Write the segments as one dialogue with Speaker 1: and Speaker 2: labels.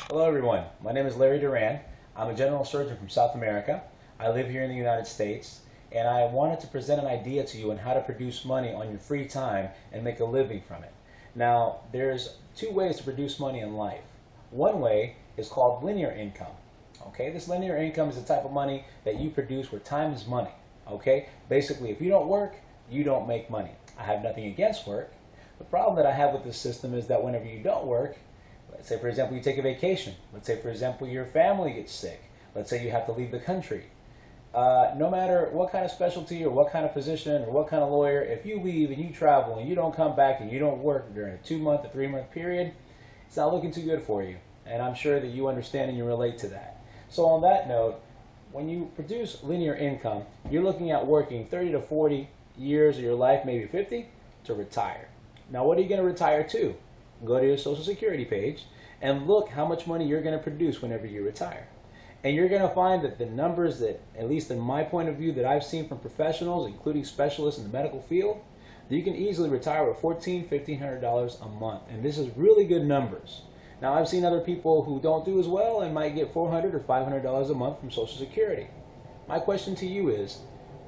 Speaker 1: Hello everyone, my name is Larry Duran. I'm a general surgeon from South America. I live here in the United States, and I wanted to present an idea to you on how to produce money on your free time and make a living from it. Now, there's two ways to produce money in life. One way is called linear income. Okay, this linear income is the type of money that you produce where time is money. Okay, basically if you don't work, you don't make money. I have nothing against work. The problem that I have with this system is that whenever you don't work, let's say, for example, you take a vacation. Let's say, for example, your family gets sick. Let's say you have to leave the country. No matter what kind of specialty or what kind of position or what kind of lawyer, if you leave and you travel and you don't come back and you don't work during a 2-month or 3-month period, it's not looking too good for you. And I'm sure that you understand and you relate to that. So on that note, when you produce linear income, you're looking at working 30 to 40 years of your life, maybe 50, to retire. Now, what are you going to retire to? Go to your Social Security page and look how much money you're going to produce whenever you retire. And you're going to find that the numbers that, at least in my point of view, that I've seen from professionals, including specialists in the medical field, that you can easily retire with $1,400, $1,500 a month. And this is really good numbers. Now, I've seen other people who don't do as well and might get $400 or $500 a month from Social Security. My question to you is,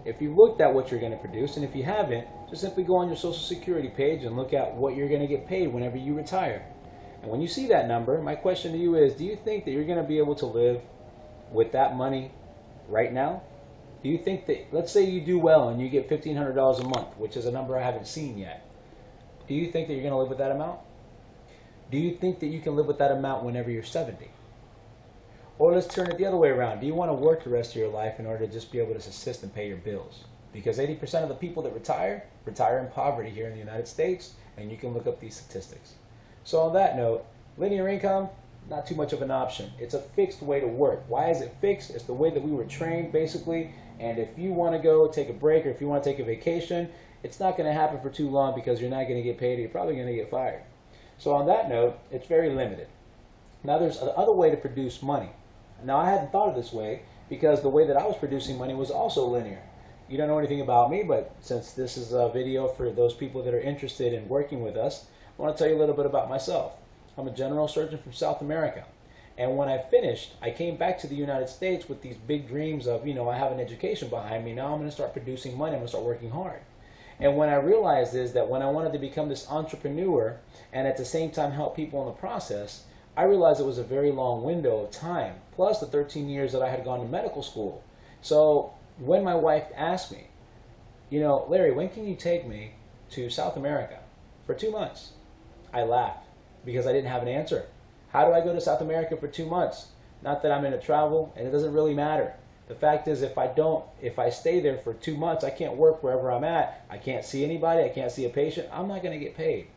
Speaker 1: if you've looked at what you're going to produce, and if you haven't, just simply go on your Social Security page and look at what you're going to get paid whenever you retire. And when you see that number, my question to you is, do you think that you're going to be able to live with that money right now? Do you think that, let's say you do well and you get $1,500 a month, which is a number I haven't seen yet. Do you think that you're going to live with that amount? Do you think that you can live with that amount whenever you're 70? Or let's turn it the other way around. Do you want to work the rest of your life in order to just be able to subsist and pay your bills? Because 80% of the people that retire in poverty here in the United States, and you can look up these statistics. So on that note, linear income, not too much of an option. It's a fixed way to work. Why is it fixed? It's the way that we were trained, basically. And if you want to go take a break or if you want to take a vacation, it's not going to happen for too long because you're not going to get paid or you're probably going to get fired. So on that note, it's very limited. Now there's another way to produce money. Now I hadn't thought of this way because the way that I was producing money was also linear. You don't know anything about me, but since this is a video for those people that are interested in working with us, I want to tell you a little bit about myself. I'm a general surgeon from South America. And when I finished, I came back to the United States with these big dreams of, I have an education behind me. Now I'm going to start producing money. I'm going to start working hard. And when I realized is that when I wanted to become this entrepreneur and at the same time help people in the process, I realized it was a very long window of time, plus the 13 years that I had gone to medical school. So when my wife asked me, Larry, when can you take me to South America for 2 months? I laughed because I didn't have an answer. How do I go to South America for 2 months? Not that I'm going to travel, and it doesn't really matter. The fact is, if I stay there for 2 months, I can't work wherever I'm at. I can't see anybody. I can't see a patient. I'm not going to get paid,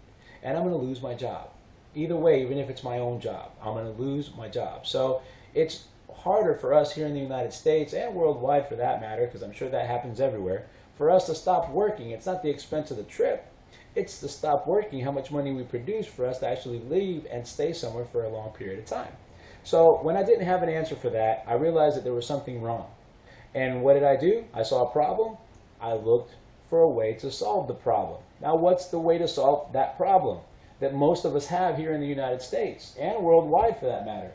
Speaker 1: and I'm going to lose my job. Either way, even if it's my own job, I'm going to lose my job. So it's harder for us here in the United States and worldwide for that matter, because I'm sure that happens everywhere, for us to stop working. It's not the expense of the trip. It's to stop working how much money we produce for us to actually leave and stay somewhere for a long period of time. So when I didn't have an answer for that, I realized that there was something wrong. And what did I do? I saw a problem. I looked for a way to solve the problem. Now, what's the way to solve that problem that most of us have here in the United States and worldwide for that matter?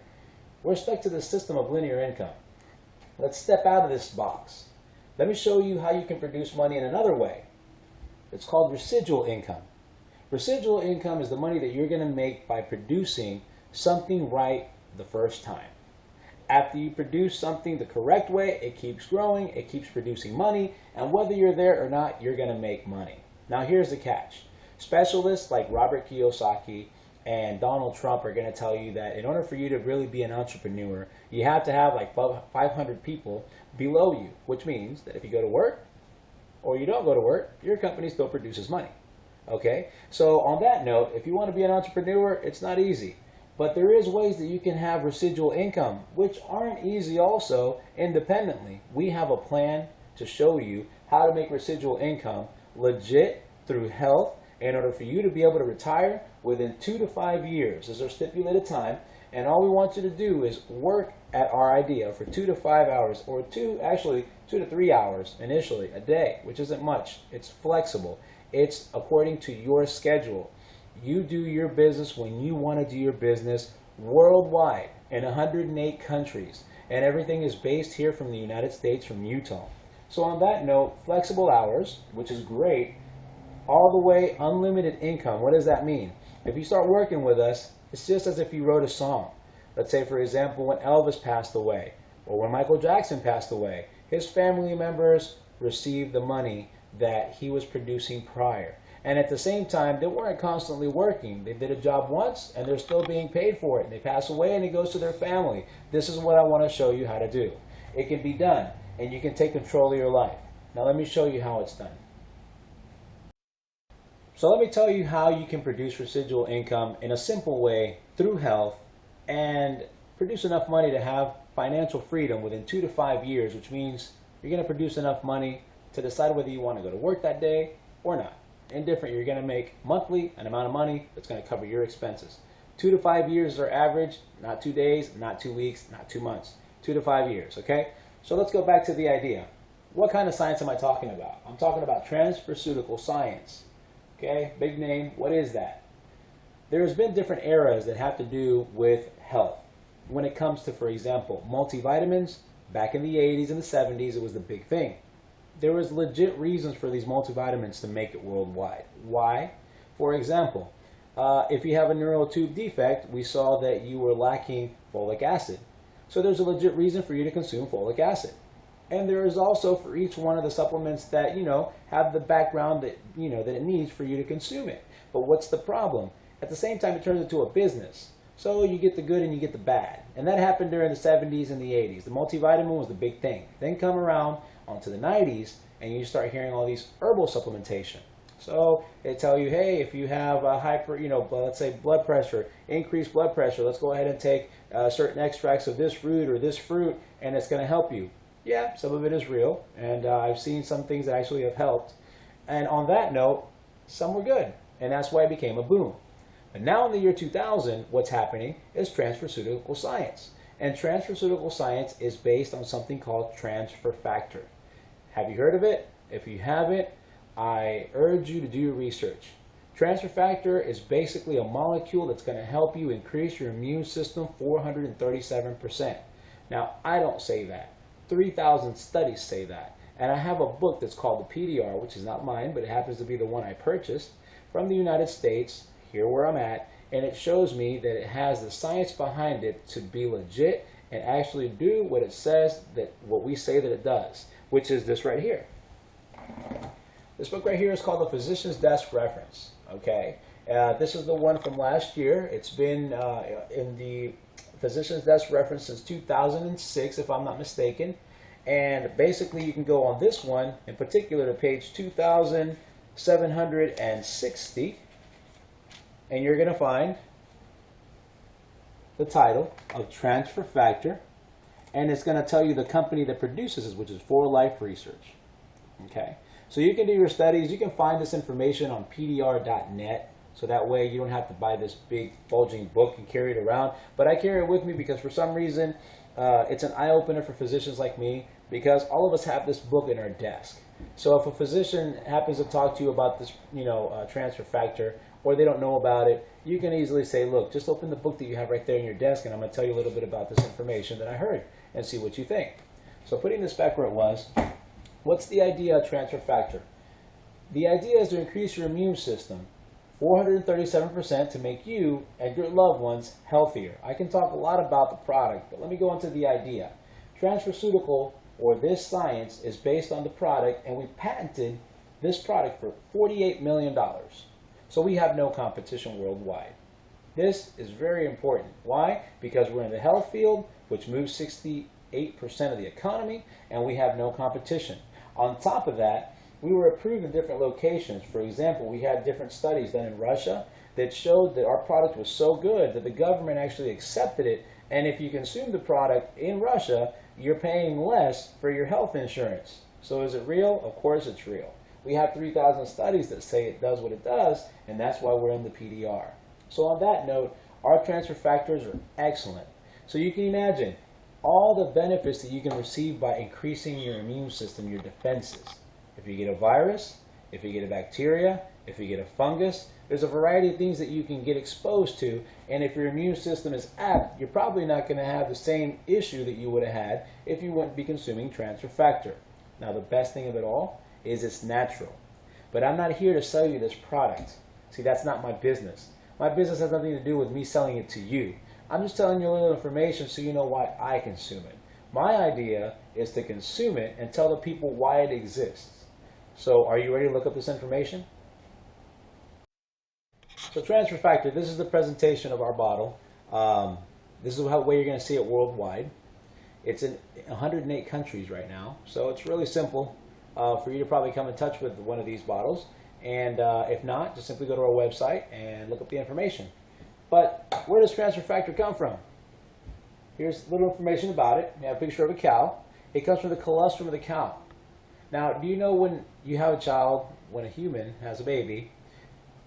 Speaker 1: We're stuck to the system of linear income. Let's step out of this box. Let me show you how you can produce money in another way. It's called residual income. Residual income is the money that you're going to make by producing something right the first time. After you produce something the correct way, it keeps growing, it keeps producing money, and whether you're there or not, you're going to make money. Now here's the catch. Specialists like Robert Kiyosaki and Donald Trump are going to tell you that in order for you to really be an entrepreneur, you have to have like 500 people below you, which means that if you go to work or you don't go to work, your company still produces money. Okay? So on that note, if you want to be an entrepreneur, it's not easy. But there is ways that you can have residual income, which aren't easy also independently. We have a plan to show you how to make residual income legit through health in order for you to be able to retire within 2 to 5 years is our stipulated time. And all we want you to do is work at our idea for 2 to 5 hours, or 2 to 3 hours initially a day, which isn't much. It's flexible. It's according to your schedule. You do your business when you want to do your business worldwide. in 108 countries, and everything is based here from the United States, from Utah. So on that note, flexible hours, which is great, all the way unlimited income. What does that mean? If you start working with us, it's just as if you wrote a song. Let's say, for example, when Elvis passed away, or when Michael Jackson passed away, his family members received the money that he was producing prior. And at the same time, they weren't constantly working. They did a job once, and they're still being paid for it. And they pass away, and it goes to their family. This is what I want to show you how to do. It can be done, and you can take control of your life. Now let me show you how it's done. So let me tell you how you can produce residual income in a simple way through health and produce enough money to have financial freedom within 2 to 5 years, which means you're going to produce enough money to decide whether you want to go to work that day or not. Indifferent, you're going to make monthly an amount of money that's going to cover your expenses. 2 to 5 years are average, not 2 days, not 2 weeks, not 2 months. 2 to 5 years, okay? So let's go back to the idea. What kind of science am I talking about? I'm talking about transferceutical science. Okay, big name. What is that? There's been different eras that have to do with health. When it comes to, for example, multivitamins, back in the 80s and the 70s, it was the big thing. There was legit reasons for these multivitamins to make it worldwide. Why? For example, if you have a neural tube defect, we saw that you were lacking folic acid. So there's a legit reason for you to consume folic acid. And there is also for each one of the supplements that, have the background that, that it needs for you to consume it. But what's the problem? At the same time, it turns into a business. So you get the good and you get the bad. And that happened during the 70s and the 80s. The multivitamin was the big thing. Then come around onto the 90s and you start hearing all these herbal supplementation. So they tell you, hey, if you have a let's say blood pressure, increased blood pressure, let's go ahead and take certain extracts of this root or this fruit and it's going to help you. Yeah, some of it is real, and I've seen some things that actually have helped. And on that note, some were good, and that's why it became a boom. But now in the year 2000, what's happening is transferceutical science. And transferceutical science is based on something called transfer factor. Have you heard of it? If you haven't, I urge you to do your research. Transfer factor is basically a molecule that's going to help you increase your immune system 437%. Now, I don't say that. 3,000 studies say that. And I have a book that's called the PDR, which is not mine, but it happens to be the one I purchased from the United States, here where I'm at, and it shows me that it has the science behind it to be legit and actually do what it says, that what we say that it does, which is this right here. This book right here is called the Physician's Desk Reference. Okay, this is the one from last year. It's been in the Physician's Desk Reference since 2006, if I'm not mistaken. And basically you can go on this one in particular to page 2760, and you're going to find the title of Transfer Factor, and it's going to tell you the company that produces it, which is For Life Research. Okay, so you can do your studies. You can find this information on pdr.net. So that way you don't have to buy this big bulging book and carry it around. But I carry it with me because for some reason it's an eye-opener for physicians like me, because all of us have this book in our desk. So if a physician happens to talk to you about this transfer factor, or they don't know about it, you can easily say, look, just open the book that you have right there in your desk and I'm going to tell you a little bit about this information that I heard and see what you think. So putting this back where it was, what's the idea of transfer factor? The idea is to increase your immune system 437% to make you and your loved ones healthier. I can talk a lot about the product, but let me go into the idea. Transferceutical, or this science, is based on the product, and we patented this product for $48 million. So we have no competition worldwide. This is very important. Why? Because we're in the health field, which moves 68% of the economy, and we have no competition. On top of that, we were approved in different locations. For example, we had different studies done in Russia that showed that our product was so good that the government actually accepted it. And if you consume the product in Russia, you're paying less for your health insurance. So is it real? Of course it's real. We have 3,000 studies that say it does what it does, and that's why we're in the PDR. So on that note, our transfer factors are excellent. So you can imagine all the benefits that you can receive by increasing your immune system, your defenses. If you get a virus, if you get a bacteria, if you get a fungus. There's a variety of things that you can get exposed to, and if your immune system is apt, you're probably not going to have the same issue that you would have had if you wouldn't be consuming transfer factor. Now, the best thing of it all is it's natural. But I'm not here to sell you this product. See, that's not my business. My business has nothing to do with me selling it to you. I'm just telling you a little information so you know why I consume it. My idea is to consume it and tell the people why it exists. So are you ready to look up this information? So transfer factor, this is the presentation of our bottle. This is the way you're going to see it worldwide. It's in 108 countries right now, so it's really simple for you to probably come in touch with one of these bottles. And if not, just simply go to our website and look up the information. But where does transfer factor come from? Here's a little information about it. We have a picture of a cow. It comes from the colostrum of the cow. Now, do you know when you have a child, when a human has a baby,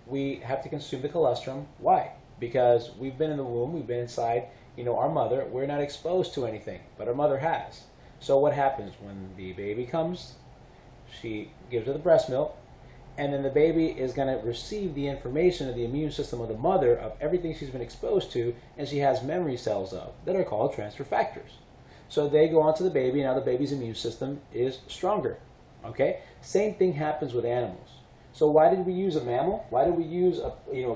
Speaker 1: we have to consume the colostrum? Why? Because we've been in the womb, we've been inside, our mother. We're not exposed to anything, but our mother has. So what happens when the baby comes? She gives her the breast milk, and then the baby is going to receive the information of the immune system of the mother of everything she's been exposed to, and she has memory cells of that are called transfer factors. So they go onto the baby, and now the baby's immune system is stronger. Okay? Same thing happens with animals. So why did we use a mammal? Why did we use a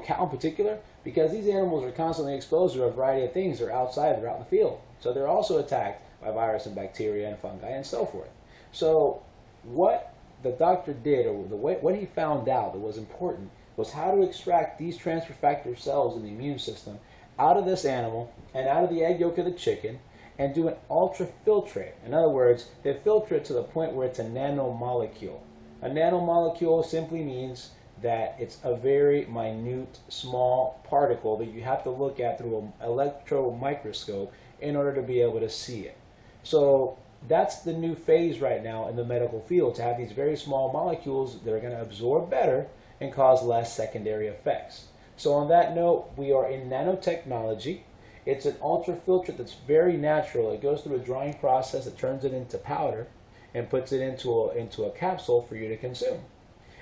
Speaker 1: cow in particular? Because these animals are constantly exposed to a variety of things. They're outside, they're out in the field. So they're also attacked by virus and bacteria and fungi and so forth. So what the doctor did, or what he found out that was important, was how to extract these transfer factor cells in the immune system out of this animal and out of the egg yolk of the chicken, and do an ultrafiltrate. In other words, they filter it to the point where it's a nanomolecule. A nanomolecule simply means that it's a very minute, small particle that you have to look at through an electron microscope in order to be able to see it. So that's the new phase right now in the medical field, to have these very small molecules that are going to absorb better and cause less secondary effects. So on that note, we are in nanotechnology. It's an ultrafiltrate that's very natural. It goes through a drying process that turns it into powder and puts it into a capsule for you to consume.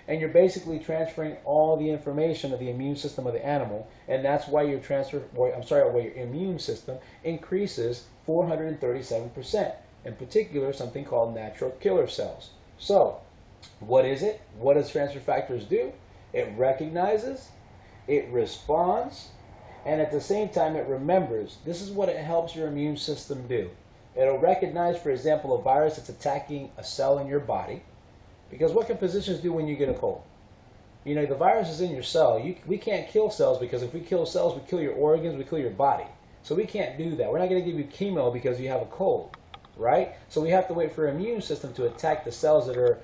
Speaker 1: And you're basically transferring all the information of the immune system of the animal, and that's why your your immune system increases 437%. In particular, something called natural killer cells. So, what is it? What does transfer factors do? It recognizes, it responds, and at the same time it remembers. This is what it helps your immune system do. It'll recognize, for example, a virus that's attacking a cell in your body. Because what can physicians do when you get a cold? The virus is in your cell. We can't kill cells, because if we kill cells, we kill your organs, we kill your body. So we can't do that. We're not going to give you chemo because you have a cold, right? So we have to wait for your immune system to attack the cells that are,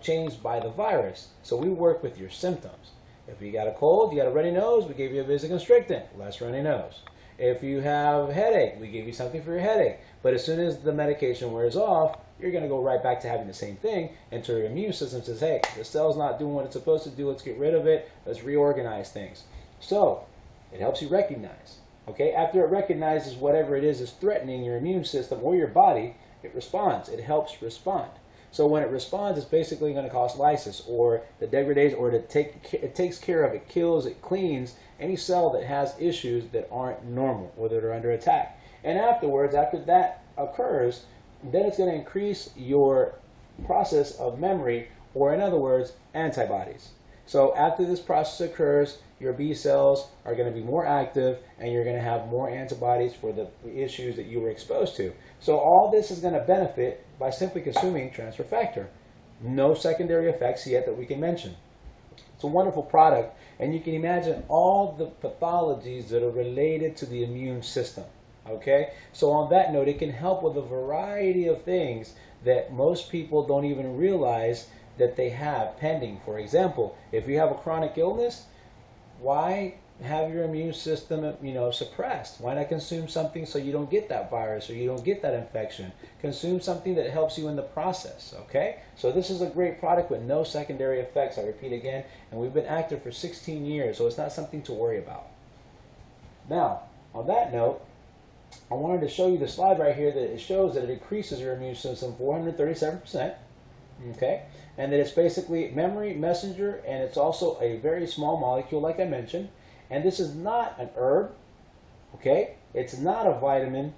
Speaker 1: changed by the virus. So we work with your symptoms. If you got a cold, you got a runny nose, we gave you a vasoconstrictant, less runny nose. If you have a headache, we give you something for your headache. But as soon as the medication wears off, you're going to go right back to having the same thing until your immune system says, hey, the cell's not doing what it's supposed to do, let's get rid of it, let's reorganize things. So it helps you recognize. Okay, after it recognizes whatever it is threatening your immune system or your body, it responds. It helps respond. So when it responds, it's basically going to cause lysis, or the degradation, or it takes care of, it kills, it cleans any cell that has issues that aren't normal or that are under attack. And afterwards, after that occurs, then it's going to increase your process of memory, or in other words, antibodies. So after this process occurs, your B cells are going to be more active, and you're going to have more antibodies for the issues that you were exposed to. So all this is going to benefit by simply consuming transfer factor. No secondary effects yet that we can mention. It's a wonderful product, and you can imagine all the pathologies that are related to the immune system. Okay? So on that note, it can help with a variety of things that most people don't even realize that they have pending. For example, if you have a chronic illness, why have your immune system, suppressed? Why not consume something so you don't get that virus or you don't get that infection? Consume something that helps you in the process, okay? So this is a great product with no secondary effects, I repeat again, and we've been active for 16 years, so it's not something to worry about. Now, on that note, I wanted to show you the slide right here that it shows that it increases your immune system 437%, okay? and that it's basically memory, messenger, and it's also a very small molecule, like I mentioned. And this is not an herb, okay? It's not a vitamin,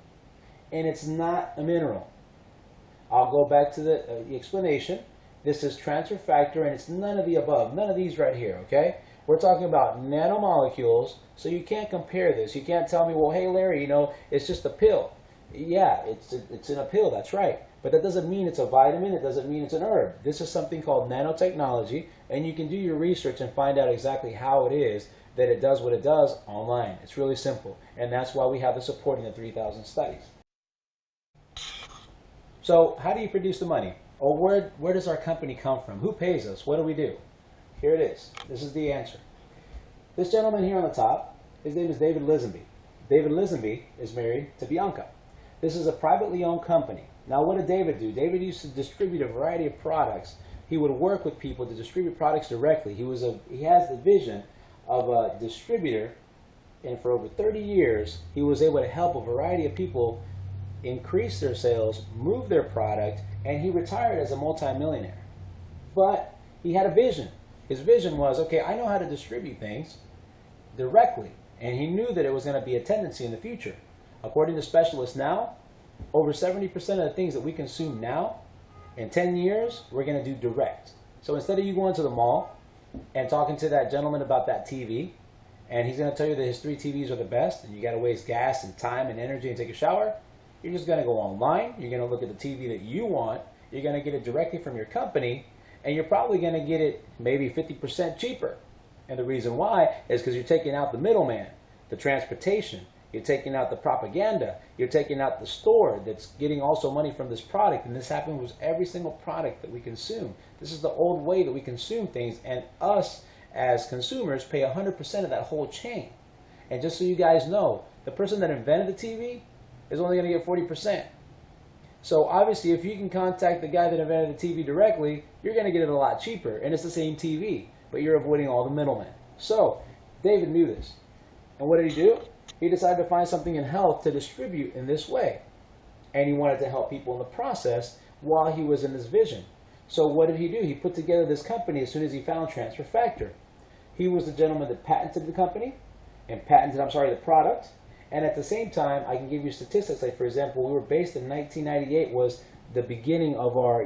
Speaker 1: and it's not a mineral. I'll go back to the explanation. This is transfer factor, and it's none of the above, none of these right here, okay? We're talking about nanomolecules, so you can't compare this. You can't tell me, well, hey, Larry, you know, it's just a pill. Yeah, it's in a pill, that's right. But that doesn't mean it's a vitamin. It doesn't mean it's an herb. This is something called nanotechnology, and you can do your research and find out exactly how it is that it does what it does online. It's really simple, and that's why we have the support in the 3,000 studies. So how do you produce the money? Or where does our company come from? Who pays us? What do we do? Here it is. This is the answer. This gentleman here on the top, his name is David Lisenby. David Lisenby is married to Bianca. This is a privately owned company. Now, what did David do? David used to distribute a variety of products. He would work with people to distribute products directly. He has the vision of a distributor, and for over 30 years, he was able to help a variety of people increase their sales, move their product, and he retired as a multimillionaire. But he had a vision. His vision was, okay, I know how to distribute things directly, and he knew that it was going to be a tendency in the future. According to specialists now, over 70% of the things that we consume now, in 10 years, we're going to do direct. So instead of you going to the mall and talking to that gentleman about that TV, and he's going to tell you that his 3 TVs are the best, and you got to waste gas and time and energy and take a shower, you're just going to go online, you're going to look at the TV that you want, you're going to get it directly from your company, and you're probably going to get it maybe 50% cheaper. And the reason why is because you're taking out the middleman, the transportation, you're taking out the propaganda, you're taking out the store that's getting also money from this product, and this happens with every single product that we consume. This is the old way that we consume things, and us as consumers pay 100% of that whole chain. And just so you guys know, the person that invented the TV is only going to get 40%. So obviously, if you can contact the guy that invented the TV directly, you're going to get it a lot cheaper, and it's the same TV, but you're avoiding all the middlemen. So David knew this, and what did he do? He decided to find something in health to distribute in this way, and he wanted to help people in the process while he was in this vision. So what did he do? He put together this company as soon as he found transfer factor. He was the gentleman that patented the company, and the product. And at the same time, I can give you statistics. Like, for example, we were based in 1998 was the beginning of our,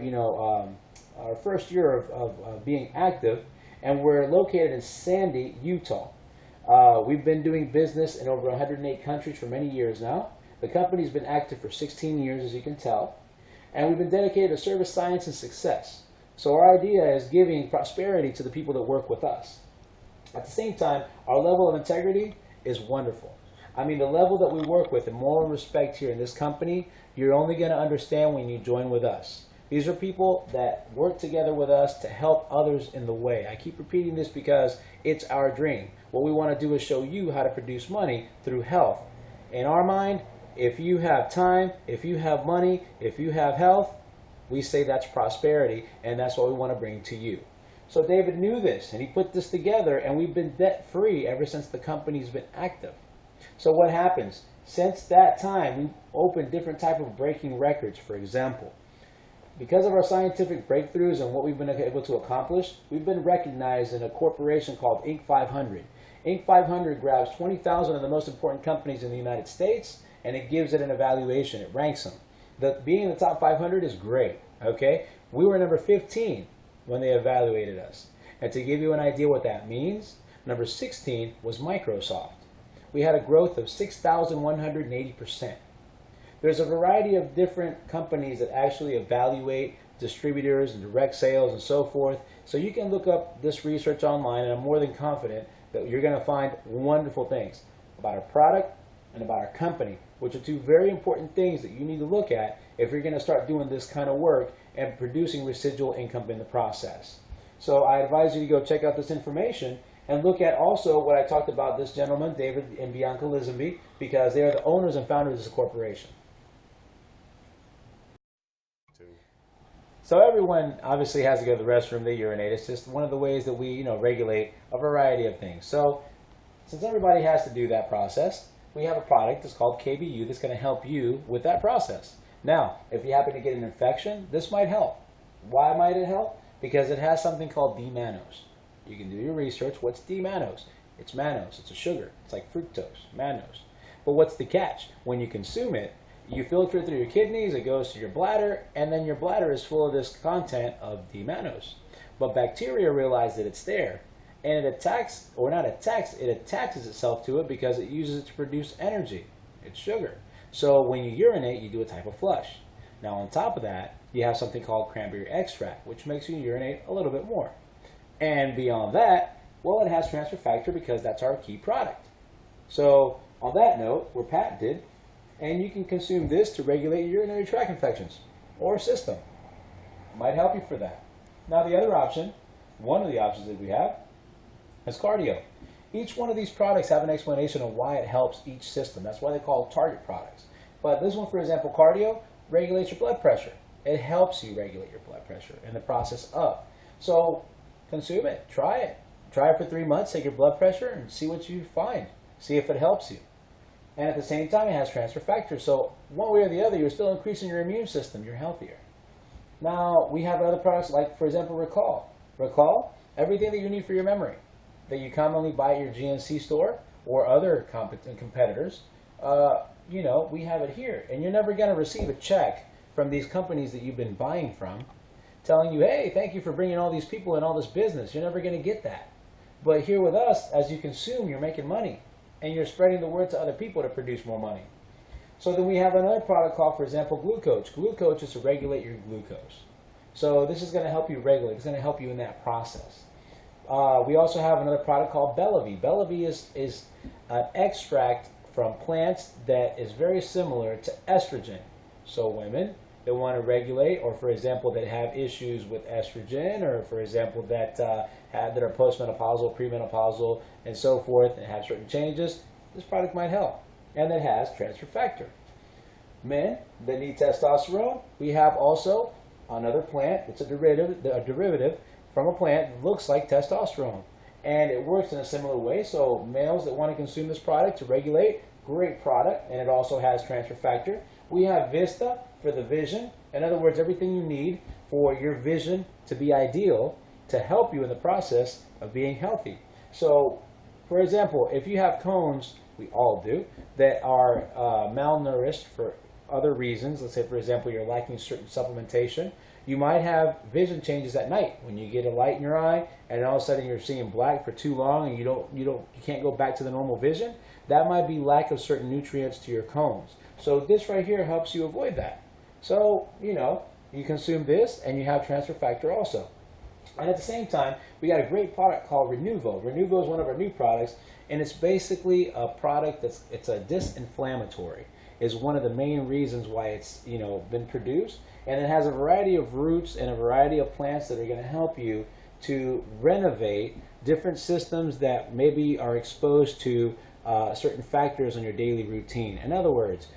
Speaker 1: our first year of being active, and we're located in Sandy, Utah. We've been doing business in over 108 countries for many years now. The company's been active for 16 years, as you can tell, and we've been dedicated to service, science, and success. So our idea is giving prosperity to the people that work with us. At the same time, our level of integrity is wonderful. I mean, the level that we work with and moral respect here in this company, you're only going to understand when you join with us. These are people that work together with us to help others in the way. I keep repeating this because it's our dream. What we want to do is show you how to produce money through health. In our mind, if you have time, if you have money, if you have health, we say that's prosperity, and that's what we want to bring to you. So David knew this, and he put this together, and we've been debt-free ever since the company's been active. So what happens? Since that time, we've opened different type of breaking records. For example, because of our scientific breakthroughs and what we've been able to accomplish, we've been recognized in a corporation called Inc. 500. Inc. 500 grabs 20,000 of the most important companies in the United States, and it gives it an evaluation. It ranks them. Being in the top 500 is great, okay? We were number 15 when they evaluated us. And to give you an idea what that means, number 16 was Microsoft. We had a growth of 6,180%. There's a variety of different companies that actually evaluate distributors and direct sales and so forth. So you can look up this research online, and I'm more than confident that you're going to find wonderful things about our product and about our company, which are two very important things that you need to look at if you're going to start doing this kind of work and producing residual income in the process. So I advise you to go check out this information and look at also what I talked about, this gentleman, David and Bianca Lisenby, because they are the owners and founders of this corporation. So everyone obviously has to go to the restroom, they urinate. It's just one of the ways that we, regulate a variety of things. So since everybody has to do that process, we have a product that's called KBU that's going to help you with that process. Now, if you happen to get an infection, this might help. Why might it help? because it has something called D-mannose. You can do your research. What's D-mannose? It's mannose. It's a sugar. It's like fructose, mannose. But what's the catch? When you consume it, you filter it through your kidneys, it goes to your bladder, and then your bladder is full of this content of D-mannose. But bacteria realize that it's there, and it attacks, or not attacks, it attaches itself to it because it uses it to produce energy. It's sugar. So when you urinate, you do a type of flush. Now on top of that, you have something called cranberry extract, which makes you urinate a little bit more. And beyond that, well, it has transfer factor because that's our key product. So on that note, we're patented, and you can consume this to regulate your urinary tract infections or system. Might help you for that. Now the other option, one of the options that we have, is cardio. Each one of these products have an explanation of why it helps each system. That's why they call target products. But this one, for example, cardio, regulates your blood pressure. It helps you regulate your blood pressure in the process of. So consume it, try it. Try it for 3 months, take your blood pressure, and see what you find. See if it helps you. And at the same time, it has transfer factor. So one way or the other, you're still increasing your immune system. You're healthier. Now, we have other products like, for example, Recall. Recall, everything that you need for your memory that you commonly buy at your GNC store or other competitors, we have it here. And you're never going to receive a check from these companies that you've been buying from telling you, hey, thank you for bringing all these people in all this business. You're never going to get that. But here with us, as you consume, you're making money. And you're spreading the word to other people to produce more money. So then we have another product called, for example, Glucoach. Glucoach is to regulate your glucose. So this is going to help you regulate. It's going to help you in that process. We also have another product called Bellavie. Bellavie is an extract from plants that is very similar to estrogen. So women that want to regulate, or for example, that have issues with estrogen, or for example, that are postmenopausal, premenopausal, and so forth, and have certain changes, this product might help. And it has transfer factor. Men that need testosterone, we have also another plant. It's a derivative from a plant that looks like testosterone. And it works in a similar way. So males that want to consume this product to regulate, great product. And it also has transfer factor. We have Vista for the vision. In other words, everything you need for your vision to be ideal to help you in the process of being healthy. So, for example, if you have cones, we all do, that are malnourished for other reasons, let's say, for example, you're lacking certain supplementation, you might have vision changes at night when you get a light in your eye and all of a sudden you're seeing black for too long and you can't go back to the normal vision. That might be lack of certain nutrients to your cones. So this right here helps you avoid that. So, you consume this and you have transfer factor also. And at the same time, we got a great product called Renuvo. Renuvo is one of our new products, and it's basically a product it's a disinflammatory. Is one of the main reasons why it's been produced, and it has a variety of roots and a variety of plants that are going to help you to renovate different systems that maybe are exposed to certain factors in your daily routine. In other words,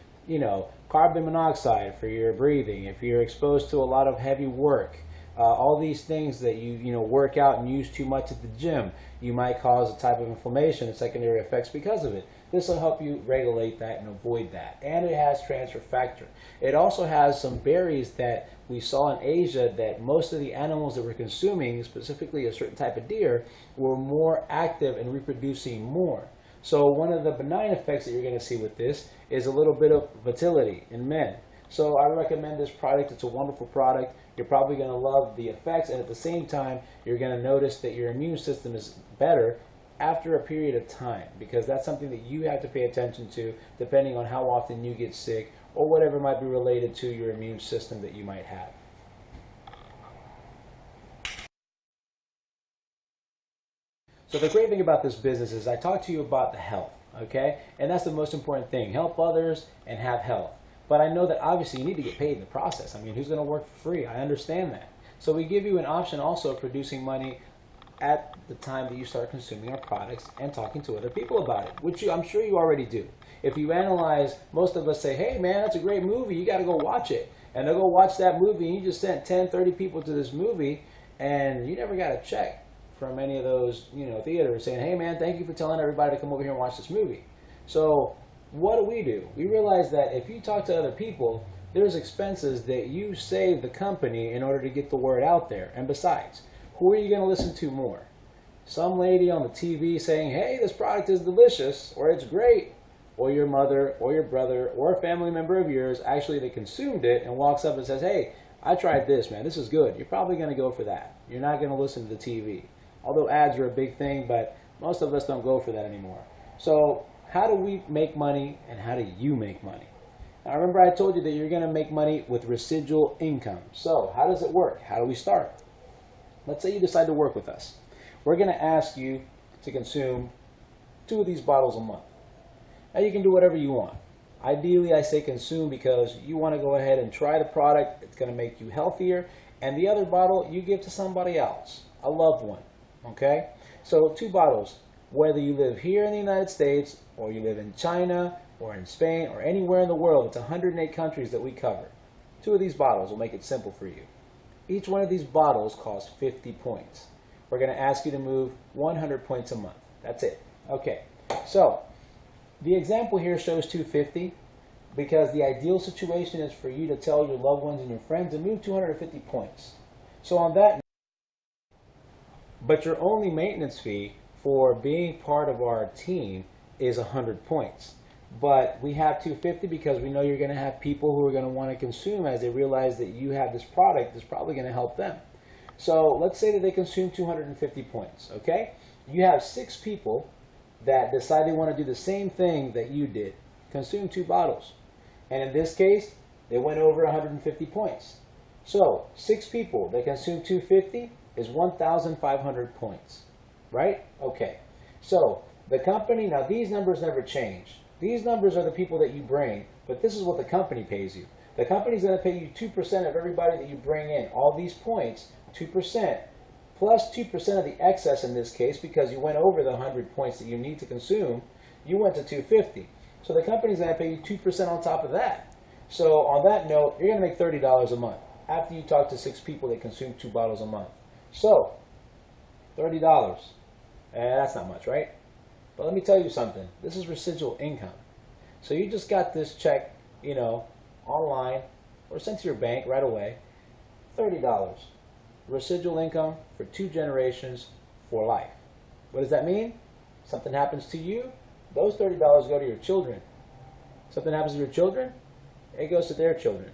Speaker 1: carbon monoxide for your breathing, if you're exposed to a lot of heavy work, all these things that you work out and use too much at the gym, you might cause a type of inflammation and secondary effects because of it. This will help you regulate that and avoid that. And it has transfer factor. It also has some berries that we saw in Asia that most of the animals that were consuming, specifically a certain type of deer, were more active and reproducing more. So one of the benign effects that you're going to see with this is a little bit of fertility in men. So I recommend this product. It's a wonderful product. You're probably going to love the effects, and at the same time, you're going to notice that your immune system is better after a period of time, because that's something that you have to pay attention to depending on how often you get sick or whatever might be related to your immune system that you might have. So the great thing about this business is I talk to you about the health, okay? And that's the most important thing. Help others and have health. But I know that obviously you need to get paid in the process. I mean, who's going to work for free? I understand that. So we give you an option also of producing money at the time that you start consuming our products and talking to other people about it, which I'm sure you already do. If you analyze, most of us say, hey man, that's a great movie, you got to go watch it. And they'll go watch that movie, and you just sent 10, 30 people to this movie, and you never got a check from any of those theaters saying, hey man, thank you for telling everybody to come over here and watch this movie. So what do? We realize that if you talk to other people, there's expenses that you save the company in order to get the word out there. And besides, who are you going to listen to more? Some lady on the TV saying, hey, this product is delicious, or it's great, or your mother, or your brother, or a family member of yours actually that consumed it and walks up and says, hey, I tried this, man, this is good. You're probably going to go for that. You're not going to listen to the TV. Although ads are a big thing, but most of us don't go for that anymore. So how do we make money, and how do you make money? Now remember, I told you that you're going to make money with residual income. So how does it work? How do we start? Let's say you decide to work with us. We're going to ask you to consume 2 of these bottles a month. Now you can do whatever you want. Ideally, I say consume because you want to go ahead and try the product. It's going to make you healthier. And the other bottle you give to somebody else, a loved one. Okay? So 2 bottles, whether you live here in the United States, or you live in China, or in Spain, or anywhere in the world. It's 108 countries that we cover. 2 of these bottles will make it simple for you. Each one of these bottles costs 50 points. We're going to ask you to move 100 points a month. That's it. Okay. So the example here shows 250 because the ideal situation is for you to tell your loved ones and your friends to move 250 points. So on that, but your only maintenance fee for being part of our team is 100 points. But we have 250 because we know you're going to have people who are going to want to consume as they realize that you have this product that's probably going to help them. So let's say that they consume 250 points, okay? You have 6 people that decide they want to do the same thing that you did, consume 2 bottles. And in this case, they went over 150 points. So 6 people that consume 250 is 1,500 points, right? Okay. So the company, now these numbers never change. These numbers are the people that you bring, but this is what the company pays you. The company's going to pay you 2% of everybody that you bring in. All these points, 2%, plus 2% of the excess in this case, because you went over the 100 points that you need to consume, you went to 250. So the company's going to pay you 2% on top of that. So on that note, you're going to make $30 a month after you talk to 6 people that consume 2 bottles a month. So, $30. And that's not much, right? But let me tell you something. This is residual income. So you just got this check, online or sent to your bank right away. $30. Residual income for 2 generations for life. What does that mean? Something happens to you, those $30 go to your children. Something happens to your children, it goes to their children.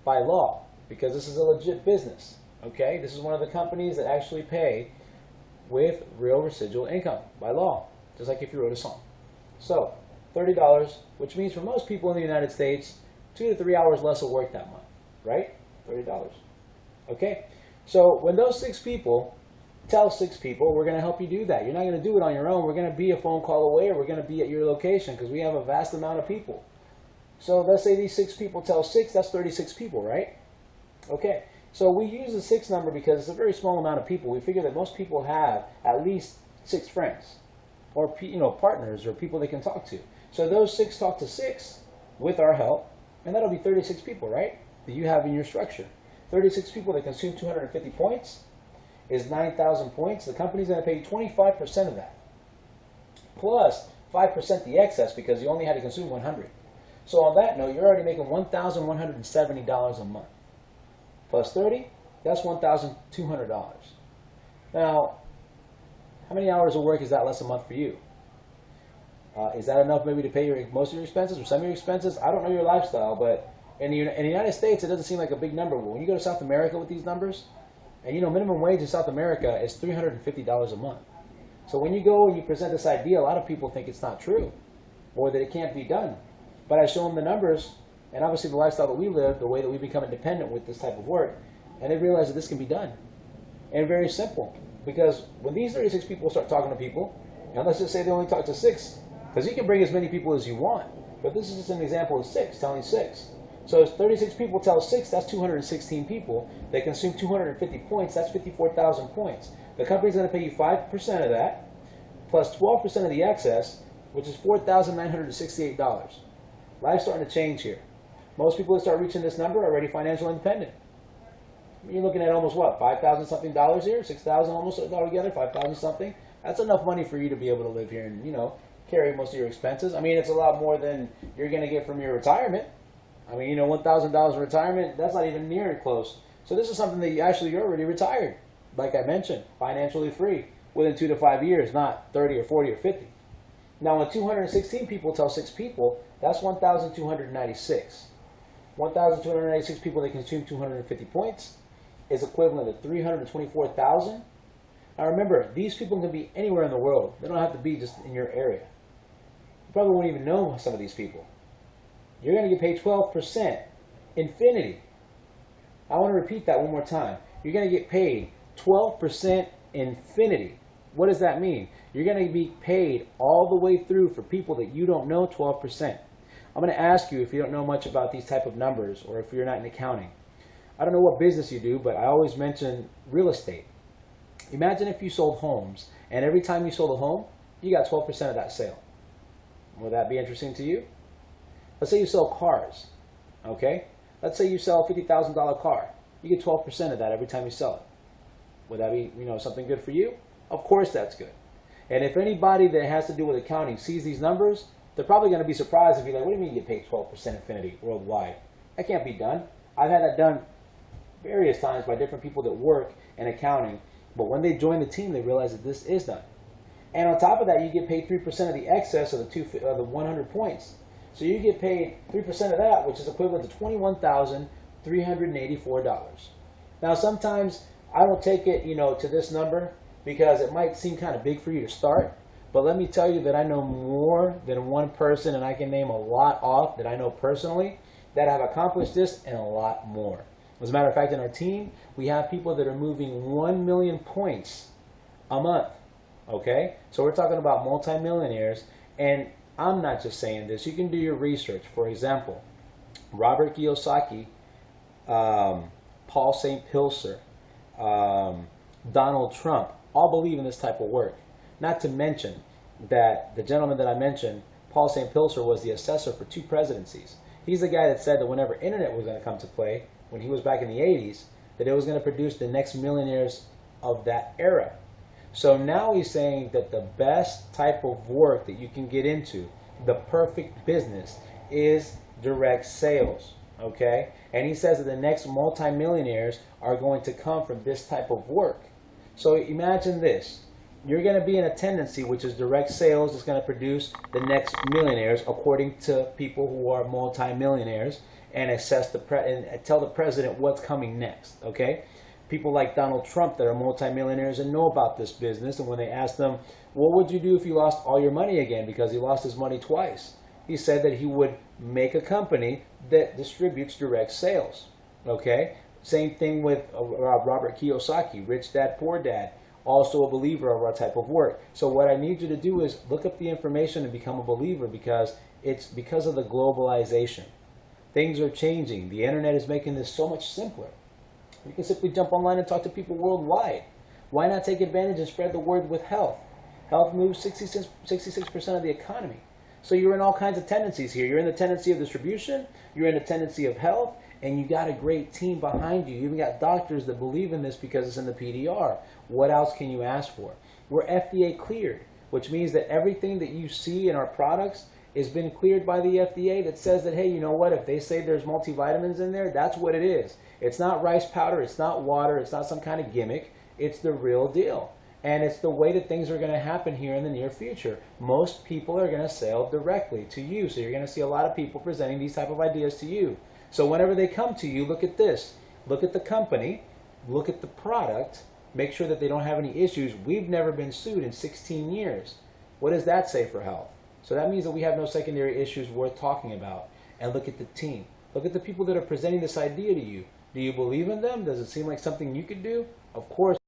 Speaker 1: By law, because this is a legit business. Okay? This is one of the companies that actually pay with real residual income by law, just like if you wrote a song. So, $30, which means for most people in the United States, 2 to 3 hours less of work that month, right? $30. Okay? So, when those 6 people tell 6 people, we're going to help you do that. You're not going to do it on your own. We're going to be a phone call away, or we're going to be at your location because we have a vast amount of people. So, let's say these 6 people tell 6, that's 36 people, right? Okay. So we use the 6 number because it's a very small amount of people. We figure that most people have at least 6 friends or partners or people they can talk to. So those 6 talk to 6 with our help, and that'll be 36 people, right? That you have in your structure. 36 people that consume 250 points is 9,000 points. The company's going to pay you 25% of that, plus 5% the excess because you only had to consume 100. So on that note, you're already making $1,170 a month. Plus 30, that's $1,200. Now, how many hours of work is that less a month for you? Is that enough maybe to pay most of your expenses or some of your expenses? I don't know your lifestyle, but in the United States, it doesn't seem like a big number. But when you go to South America with these numbers, and minimum wage in South America is $350 a month. So when you go and you present this idea, a lot of people think it's not true or that it can't be done. But I show them the numbers, and obviously the lifestyle that we live, the way that we become independent with this type of work, and they realize that this can be done. And very simple. Because when these 36 people start talking to people, and let's just say they only talk to 6, because you can bring as many people as you want, but this is just an example of 6, telling 6. So if 36 people tell 6, that's 216 people. They consume 250 points, that's 54,000 points. The company's going to pay you 5% of that, plus 12% of the excess, which is $4,968. Life's starting to change here. Most people that start reaching this number are already financially independent. You're looking at almost what, $5,000 something here, 6,000 almost altogether, 5,000 something. That's enough money for you to be able to live here and carry most of your expenses. I mean, it's a lot more than you're going to get from your retirement. I mean, you know, $1,000 in retirement, that's not even near close. So this is something that you're already retired. Like I mentioned, financially free within 2 to 5 years, not 30 or 40 or 50. Now, when 216 people tell 6 people, that's 1,296. 1,296 people that consume 250 points is equivalent to 324,000. Now remember, these people can be anywhere in the world. They don't have to be just in your area. You probably won't even know some of these people. You're going to get paid 12%. Infinity. I want to repeat that one more time. You're going to get paid 12% infinity. What does that mean? You're going to be paid all the way through for people that you don't know 12%. I'm going to ask you, if you don't know much about these type of numbers, or if you're not in accounting. I don't know what business you do, but I always mention real estate. Imagine if you sold homes, and every time you sold a home, you got 12% of that sale. Would that be interesting to you? Let's say you sell cars, okay? Let's say you sell a $50,000 car. You get 12% of that every time you sell it. Would that be, something good for you? Of course that's good. And if anybody that has to do with accounting sees these numbers, they're probably going to be surprised and be like, what do you mean you get paid 12% infinity worldwide? That can't be done. I've had that done various times by different people that work in accounting, but when they join the team, they realize that this is done. And on top of that, you get paid 3% of the excess of the 100 points. So you get paid 3% of that, which is equivalent to $21,384. Now, sometimes I don't take it, to this number because it might seem kind of big for you to start. But let me tell you that I know more than one person, and I can name a lot off that I know personally that have accomplished this and a lot more. As a matter of fact, in our team, we have people that are moving 1 million points a month. Okay? So we're talking about multimillionaires, and I'm not just saying this. You can do your research. For example, Robert Kiyosaki, Paul St. Pilser, Donald Trump, all believe in this type of work. Not to mention that the gentleman that I mentioned, Paul St. Pilser, was the assessor for 2 presidencies. He's the guy that said that whenever internet was going to come to play, when he was back in the 80s, that it was going to produce the next millionaires of that era. So now he's saying that the best type of work that you can get into, the perfect business, is direct sales. Okay? And he says that the next multimillionaires are going to come from this type of work. So imagine this. You're going to be in a tendency, which is direct sales, that's going to produce the next millionaires, according to people who are multimillionaires, and assess and tell the president what's coming next. Okay? People like Donald Trump that are multimillionaires and know about this business, and when they ask them, what would you do if you lost all your money again, because he lost his money twice? He said that he would make a company that distributes direct sales. Okay? Same thing with Robert Kiyosaki, Rich Dad, Poor Dad, also a believer of our type of work. So what I need you to do is look up the information and become a believer, because it's because of the globalization. Things are changing. The internet is making this so much simpler. You can simply jump online and talk to people worldwide. Why not take advantage and spread the word with health? Health moves 66% of the economy. So you're in all kinds of tendencies here. You're in the tendency of distribution, you're in the tendency of health, and you got a great team behind you. You even got doctors that believe in this because it's in the PDR. What else can you ask for? We're FDA cleared, which means that everything that you see in our products has been cleared by the FDA, that says that, hey, you know what, if they say there's multivitamins in there, that's what it is. It's not rice powder, it's not water, it's not some kind of gimmick, it's the real deal. And it's the way that things are going to happen here in the near future. Most people are going to sell directly to you. So you're going to see a lot of people presenting these type of ideas to you. So whenever they come to you, look at this. Look at the company. Look at the product. Make sure that they don't have any issues. We've never been sued in 16 years. What does that say for health? So that means that we have no secondary issues worth talking about. And look at the team. Look at the people that are presenting this idea to you. Do you believe in them? Does it seem like something you could do? Of course.